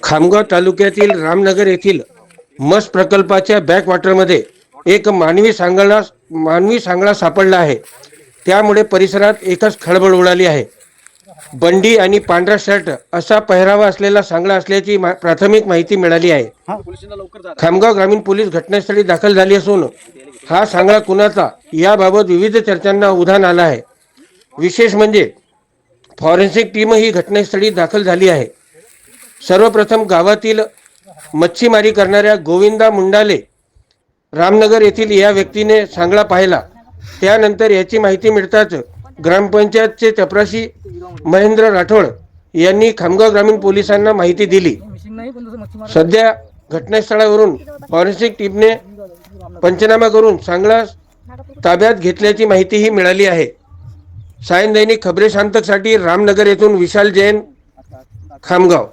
खामगाव तालुक्यातील रामनगर येथील मस प्रकल्पाच्या बॅकवॉटरमध्ये एक मानवी सांगळा सापडला आहे. त्यामुळे परिसरात एकच खळबळ उडाली आहे. बंडी आणि पांढरा शर्ट असा पेहरावा असलेला सांगळा असल्याची प्राथमिक माहिती मिळाली आहे. खामगाव ग्रामीण पोलीस घटनास्थळी दाखल झाली असून हा सांगळा कुणाचा याबाबत विविध चर्चांना उधाण आलं आहे. विशेष म्हणजे फॉरेन्सिक टीम ही घटनास्थळी दाखल झाली आहे. सर्वप्रथम गावातील मच्छीमारी करणाऱ्या गोविंदा मुंडाले रामनगर येथील या व्यक्तीने सांगळा पाहिला. त्यानंतर याची माहिती मिळताच ग्रामपंचायतचे चपराशी महेंद्र राठोड यांनी खामगाव ग्रामीण पोलिसांना माहिती दिली. सध्या घटनास्थळावरून फॉरेन्सिक टीमने पंचनामा करून सांगळा ताब्यात घेतल्याची माहितीही मिळाली आहे. सायन दैनिक खबरे शांतकसाठी रामनगर येथून विशाल जैन, खामगाव.